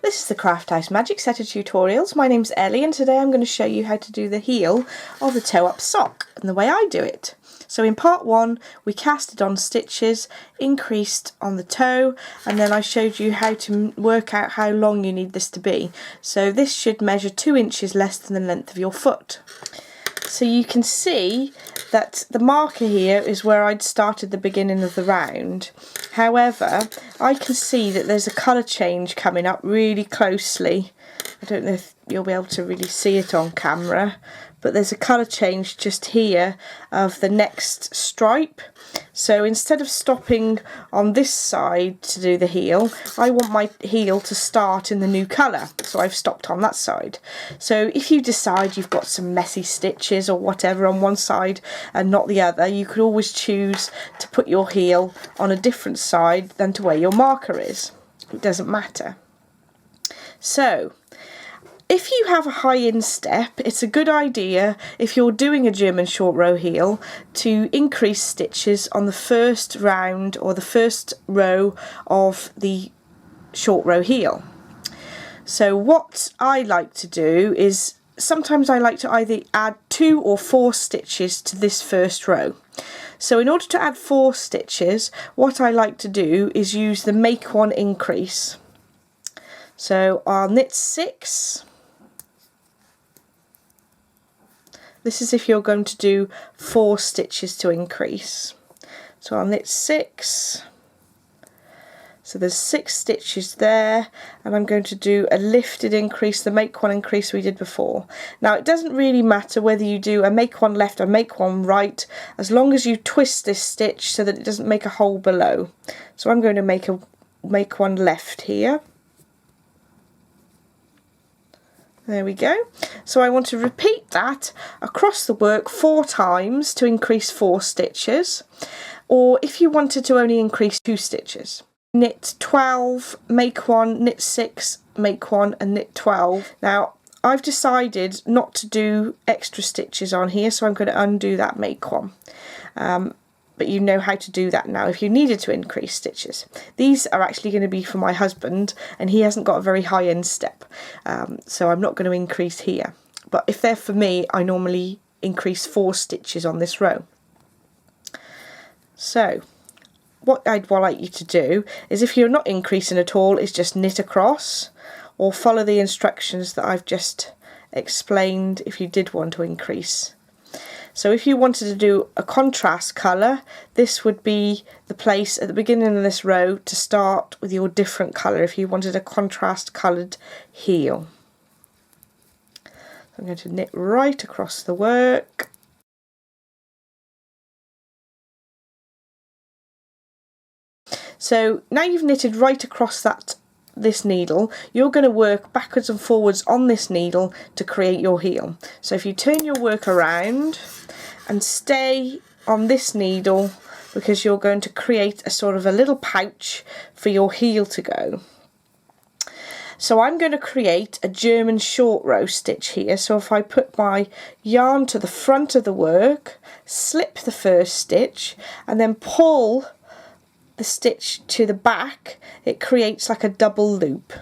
This is the Craft House Magic set of tutorials. My name's Ellie and today I'm going to show you how to do the heel of the toe up sock and the way I do it. So in part 1 we casted on stitches, increased on the toe, and then I showed you how to work out how long you need this to be. So this should measure 2 inches less than the length of your foot. So you can see that the marker here is where I'd started the beginning of the round. However, I can see that there's a colour change coming up really closely. I don't know if you'll be able to really see it on camera, but there's a colour change just here of the next stripe. So instead of stopping on this side to do the heel, I want my heel to start in the new colour, so I've stopped on that side. So if you decide you've got some messy stitches or whatever on one side and not the other, you could always choose to put your heel on a different side than to where your marker is. It doesn't matter. So if you have a high instep, it's a good idea, if you're doing a German short row heel, to increase stitches on the first round or the first row of the short row heel. So what I like to do is, sometimes I like to either add 2 or 4 stitches to this first row. So in order to add 4 stitches, what I like to do is use the make one increase. So I'll knit 6. This is if you're going to do 4 stitches to increase. So I'll knit 6. So there's 6 stitches there, and I'm going to do a lifted increase, the make one increase we did before. Now it doesn't really matter whether you do a make one left or make one right, as long as you twist this stitch so that it doesn't make a hole below. So I'm going to make one left here. There we go. So I want to repeat that across the work 4 times to increase 4 stitches, or if you wanted to only increase 2 stitches. Knit 12, make 1, knit 6, make 1 and knit 12. Now I've decided not to do extra stitches on here, so I'm going to undo that make 1. But you know how to do that now if you needed to increase stitches. These are actually going to be for my husband, and he hasn't got a very high instep, so I'm not going to increase here. But if they're for me, I normally increase 4 stitches on this row. So what I'd like you to do is, if you're not increasing at all, is just knit across or follow the instructions that I've just explained if you did want to increase. So if you wanted to do a contrast colour, this would be the place at the beginning of this row to start with your different colour if you wanted a contrast coloured heel. So I'm going to knit right across the work. So now you've knitted right across this needle, you're going to work backwards and forwards on this needle to create your heel. So if you turn your work around and stay on this needle, because you're going to create a sort of a little pouch for your heel to go. So I'm going to create a German short row stitch here. So if I put my yarn to the front of the work, slip the first stitch and then pull the stitch to the back, it creates like a double loop.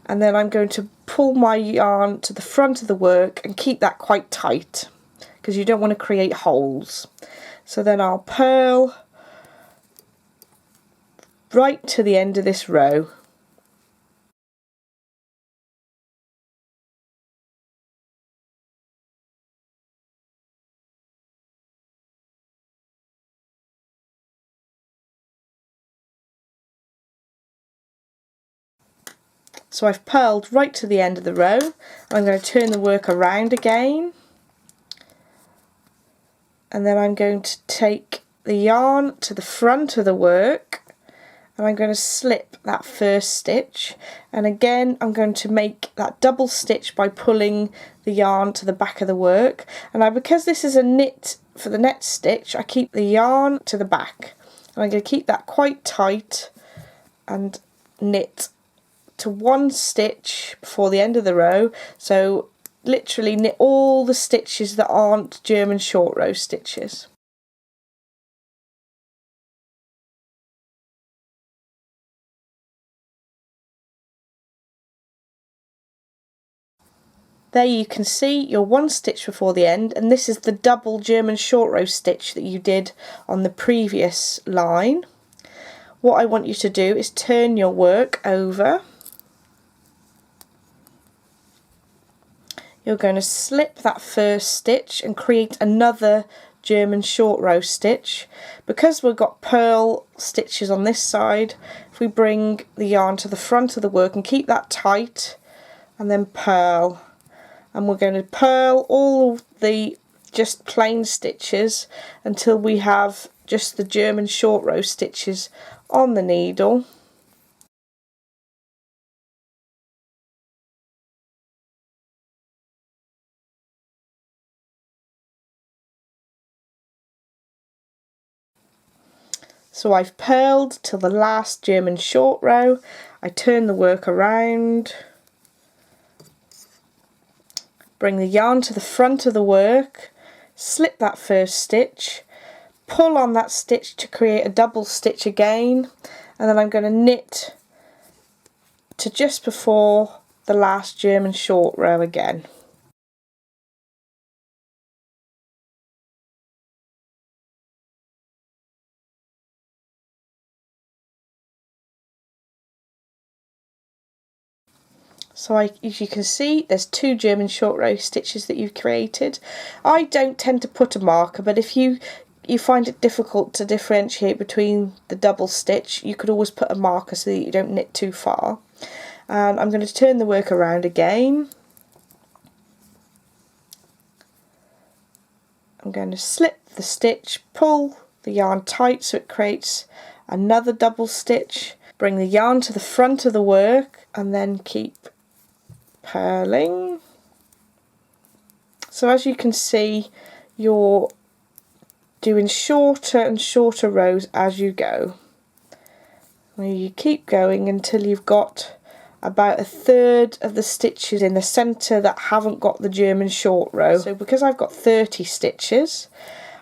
And then I'm going to pull my yarn to the front of the work and keep that quite tight, because you don't want to create holes. So then I'll purl right to the end of this row. So I've purled right to the end of the row, and I'm going to turn the work around again, and then I'm going to take the yarn to the front of the work and I'm going to slip that first stitch, and again I'm going to make that double stitch by pulling the yarn to the back of the work. And now, because this is a knit for the next stitch, I keep the yarn to the back, and I'm going to keep that quite tight and knit to 1 stitch before the end of the row. So literally knit all the stitches that aren't German short row stitches. There you can see your one stitch before the end, and this is the double German short row stitch that you did on the previous line. What I want you to do is turn your work over. You're going to slip that first stitch and create another German short row stitch. Because we've got purl stitches on this side, if we bring the yarn to the front of the work and keep that tight, and then purl, and we're going to purl all the just plain stitches until we have just the German short row stitches on the needle. So I've purled till the last German short row. I turn the work around, bring the yarn to the front of the work, slip that first stitch, pull on that stitch to create a double stitch again, and then I'm going to knit to just before the last German short row again. So as you can see, there's two German short row stitches that you've created. I don't tend to put a marker, but if you find it difficult to differentiate between the double stitch, you could always put a marker so that you don't knit too far. And I'm going to turn the work around again. I'm going to slip the stitch, pull the yarn tight so it creates another double stitch, bring the yarn to the front of the work, and then keep purling. So as you can see, you're doing shorter and shorter rows as you go. And you keep going until you've got about a third of the stitches in the centre that haven't got the German short row. So because I've got 30 stitches,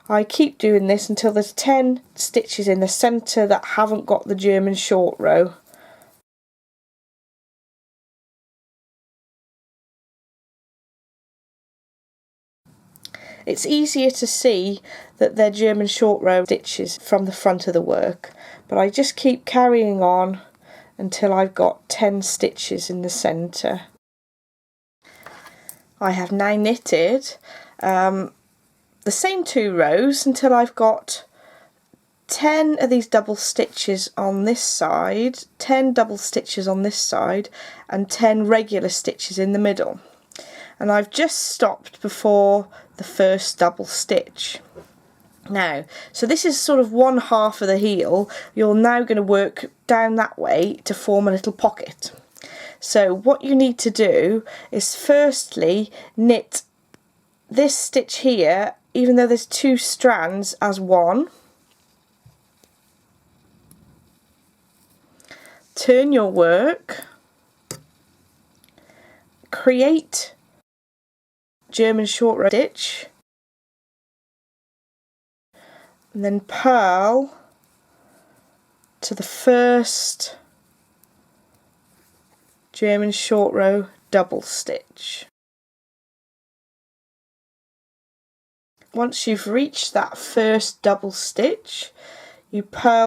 I keep doing this until there's 10 stitches in the centre that haven't got the German short row. It's easier to see that they're German short row stitches from the front of the work, but I just keep carrying on until I've got 10 stitches in the centre. I have now knitted the same 2 rows until I've got 10 of these double stitches on this side, 10 double stitches on this side, and 10 regular stitches in the middle. And I've just stopped before the first double stitch. Now, so this is sort of one half of the heel. You're now going to work down that way to form a little pocket. So what you need to do is firstly knit this stitch here, even though there's 2 strands, as one. Turn your work, create German short row stitch, and then purl to the first German short row double stitch. Once you've reached that first double stitch, you purl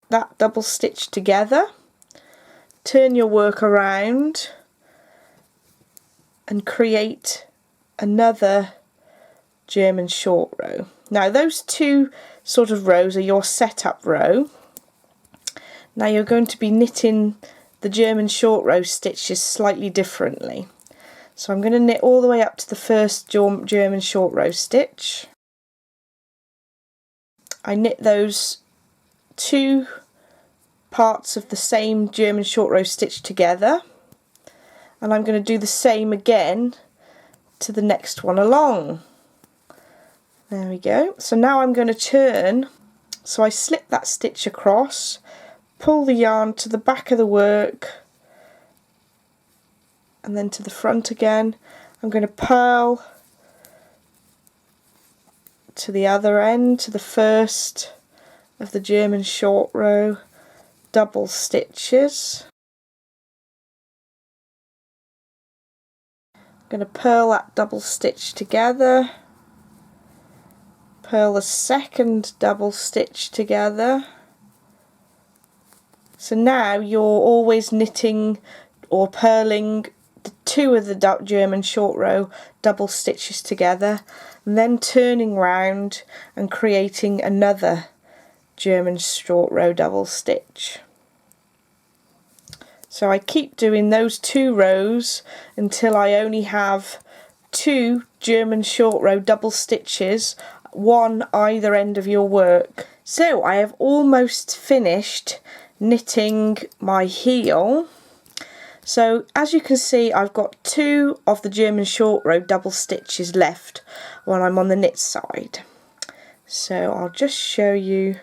that double stitch together, turn your work around and create another German short row. Now those 2 sort of rows are your setup row. Now you're going to be knitting the German short row stitches slightly differently. So I'm going to knit all the way up to the first German short row stitch. I knit those 2 parts of the same German short row stitch together, and I'm going to do the same again to the next one along. There we go. So now I'm going to turn, so I slip that stitch across, pull the yarn to the back of the work and then to the front again. I'm going to purl to the other end, to the first of the German short row double stitches. going to purl that double stitch together, purl the second double stitch together. So now you're always knitting or purling the two of the German short row double stitches together, and then turning round and creating another German short row double stitch. So I keep doing those 2 rows until I only have 2 German short row double stitches, one either end of your work. So I have almost finished knitting my heel. So as you can see, I've got 2 of the German short row double stitches left when I'm on the knit side. So I'll just show you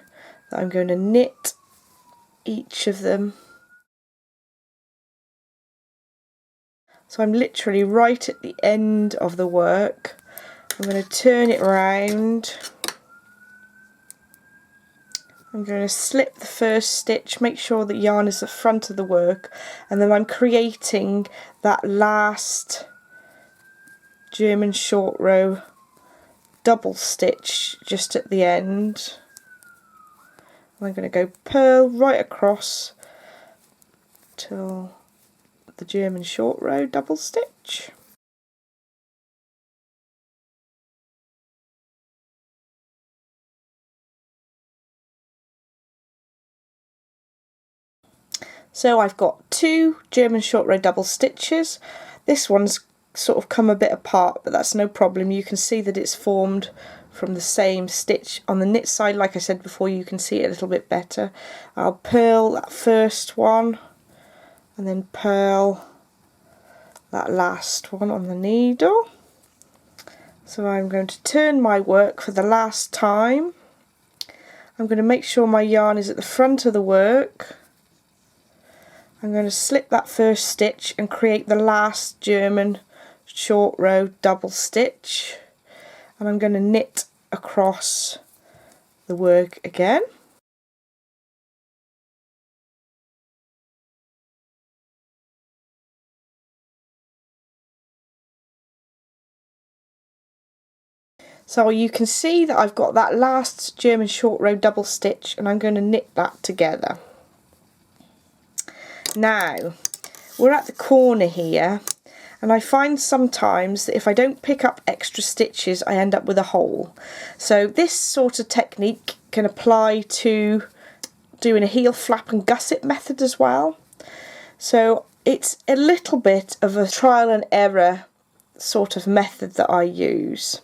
that I'm going to knit each of them. So I'm literally right at the end of the work. I'm going to turn it around. I'm going to slip the first stitch, make sure that yarn is the front of the work, and then I'm creating that last German short row double stitch just at the end. I'm going to go purl right across till the German short row double stitch. So I've got 2 German short row double stitches. This one's sort of come a bit apart, but that's no problem. You can see that it's formed from the same stitch on the knit side. Like I said before, you can see it a little bit better. I'll purl that first one and then purl that last one on the needle. So I'm going to turn my work for the last time. I'm going to make sure my yarn is at the front of the work. I'm going to slip that first stitch and create the last German short row double stitch, and I'm going to knit across the work again. So you can see that I've got that last German short row double stitch, and I'm going to knit that together. Now we're at the corner here, and I find sometimes that if I don't pick up extra stitches I end up with a hole. So this sort of technique can apply to doing a heel flap and gusset method as well. So it's a little bit of a trial and error sort of method that I use.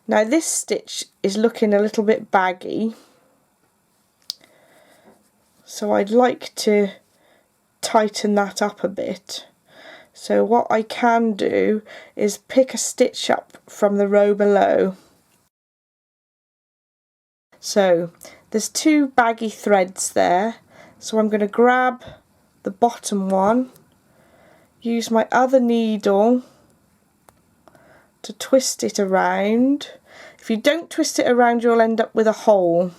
Now this stitch is looking a little bit baggy, so I'd like to tighten that up a bit. So what I can do is pick a stitch up from the row below. So there's 2 baggy threads there, so I'm going to grab the bottom one, use my other needle to twist it around. If you don't twist it around, you'll end up with a hole.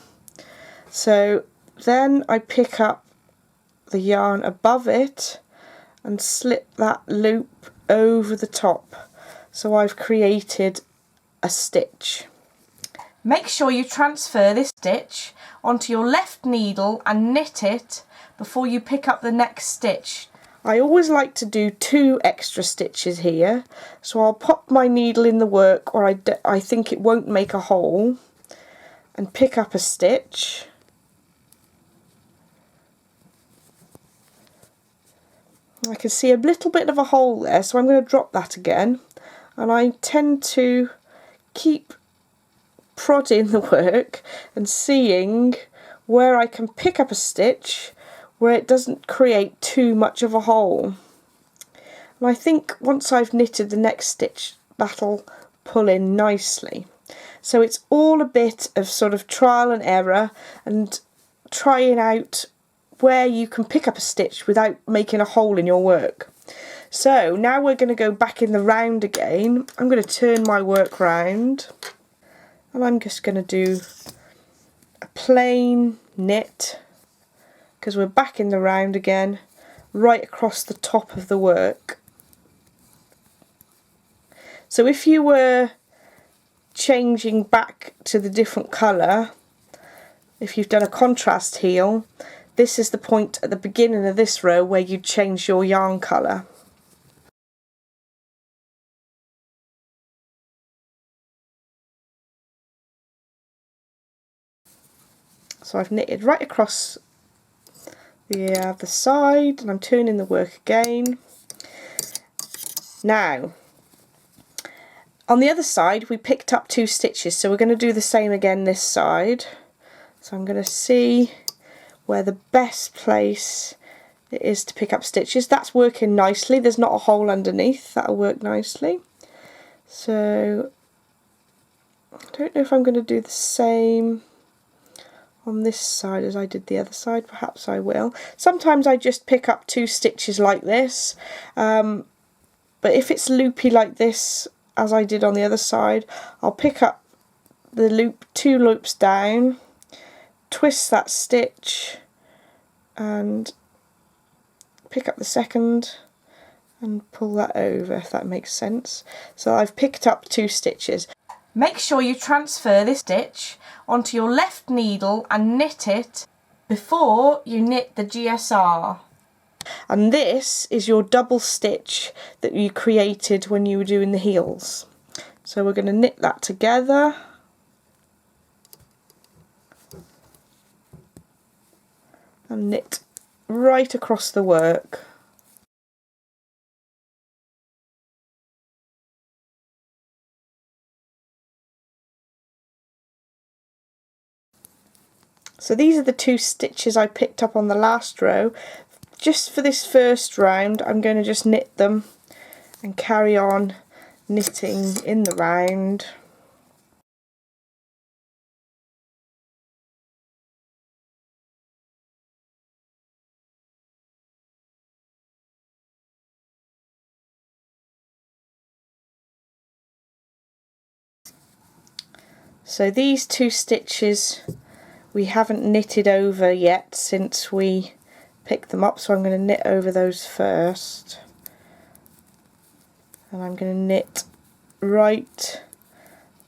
So then I pick up the yarn above it and slip that loop over the top, so I've created a stitch. Make sure you transfer this stitch onto your left needle and knit it before you pick up the next stitch. I always like to do 2 extra stitches here, so I'll pop my needle in the work where I think it won't make a hole and pick up a stitch. I can see a little bit of a hole there, so I'm going to drop that again, and I tend to keep prodding the work and seeing where I can pick up a stitch where it doesn't create too much of a hole. And I think once I've knitted the next stitch, that'll pull in nicely. So it's all a bit of sort of trial and error and trying out where you can pick up a stitch without making a hole in your work. So now we're going to go back in the round again. I'm going to turn my work round, and I'm just going to do a plain knit, because we're back in the round again, right across the top of the work. So if you were changing back to the different colour, if you've done a contrast heel, this is the point at the beginning of this row where you change your yarn colour. So I've knitted right across the side, and I'm turning the work again. Now, on the other side we picked up 2 stitches, so we're going to do the same again this side. So I'm going to see where the best place it is to pick up stitches. That's working nicely, there's not a hole underneath, that'll work nicely. So I don't know if I'm going to do the same on this side as I did the other side. Perhaps I will. Sometimes I just pick up 2 stitches like this, but if it's loopy like this as I did on the other side, I'll pick up the loop 2 loops down, twist that stitch and pick up the second and pull that over, if that makes sense. So I've picked up 2 stitches. Make sure you transfer this stitch onto your left needle and knit it before you knit the GSR. And this is your double stitch that you created when you were doing the heels. So we're going to knit that together. And knit right across the work. So these are the 2 stitches I picked up on the last row. Just for this first round I'm going to just knit them and carry on knitting in the round. So these 2 stitches we haven't knitted over yet since we picked them up, so I'm going to knit over those first, and I'm going to knit right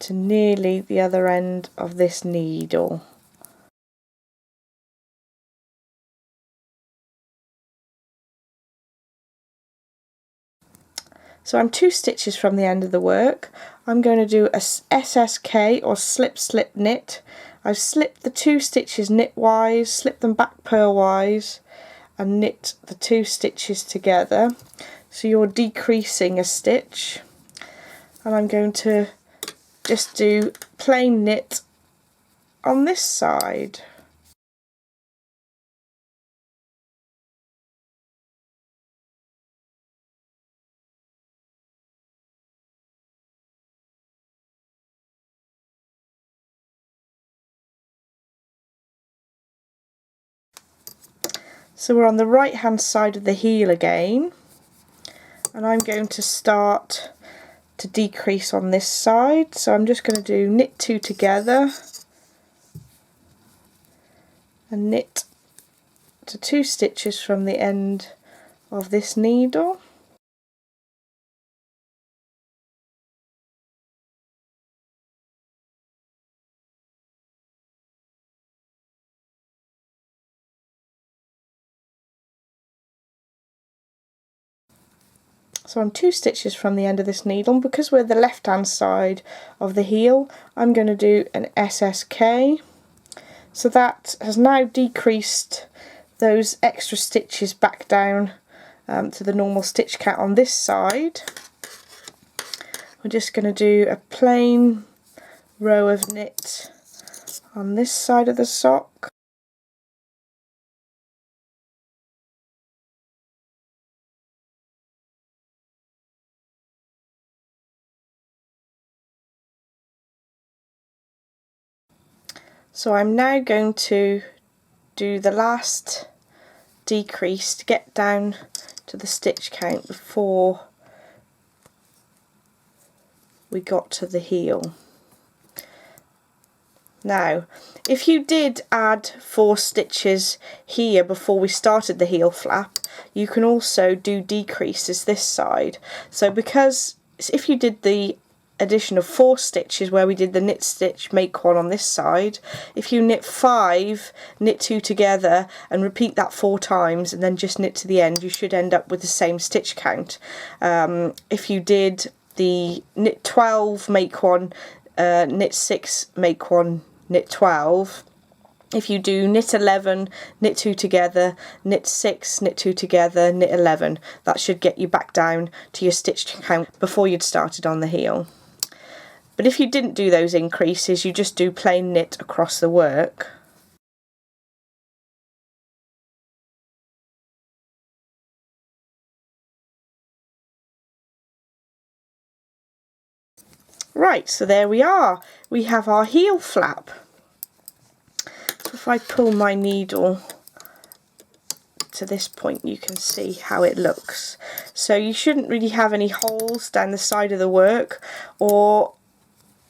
to nearly the other end of this needle. So I'm 2 stitches from the end of the work. I'm going to do a SSK or slip slip knit. I've slipped the 2 stitches knitwise, slipped them back purlwise and knit the 2 stitches together. So you're decreasing a stitch, and I'm going to just do plain knit on this side. So we're on the right hand side of the heel again, and I'm going to start to decrease on this side. So I'm just going to do knit 2 together and knit to 2 stitches from the end of this needle. So I'm 2 stitches from the end of this needle, and because we're the left hand side of the heel, I'm going to do an SSK. So that has now decreased those extra stitches back down to the normal stitch count on this side. We're just going to do a plain row of knit on this side of the sock. So I'm now going to do the last decrease to get down to the stitch count before we got to the heel. Now, if you did add 4 stitches here before we started the heel flap, you can also do decreases this side. So because if you did the addition of 4 stitches where we did the knit stitch make 1 on this side, if you knit 5, knit 2 together and repeat that 4 times and then just knit to the end, you should end up with the same stitch count. If you did the knit 12 make 1, knit 6 make 1, knit 12, if you do knit 11, knit 2 together, knit 6, knit 2 together, knit 11, that should get you back down to your stitch count before you'd started on the heel. But if you didn't do those increases, you just do plain knit across the work. Right, so there we are. We have our heel flap. So if I pull my needle to this point, you can see how it looks. So you shouldn't really have any holes down the side of the work or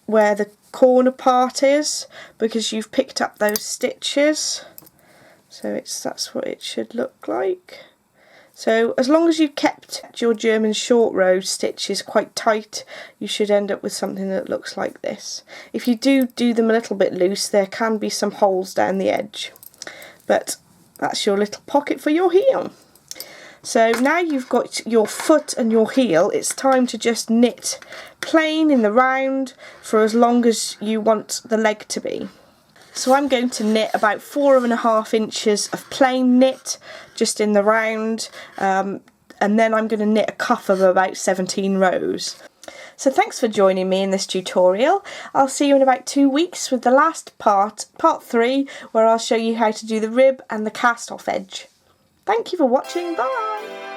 where the corner part is, because you've picked up those stitches. So that's what it should look like. So as long as you've kept your German short row stitches quite tight, you should end up with something that looks like this. If you do them a little bit loose, there can be some holes down the edge, but that's your little pocket for your heel. So now you've got your foot and your heel, it's time to just knit plain in the round for as long as you want the leg to be. So I'm going to knit about 4.5 inches of plain knit just in the round, and then I'm going to knit a cuff of about 17 rows. So thanks for joining me in this tutorial. I'll see you in about 2 weeks with the last part 3, where I'll show you how to do the rib and the cast off edge. Thank you for watching, bye!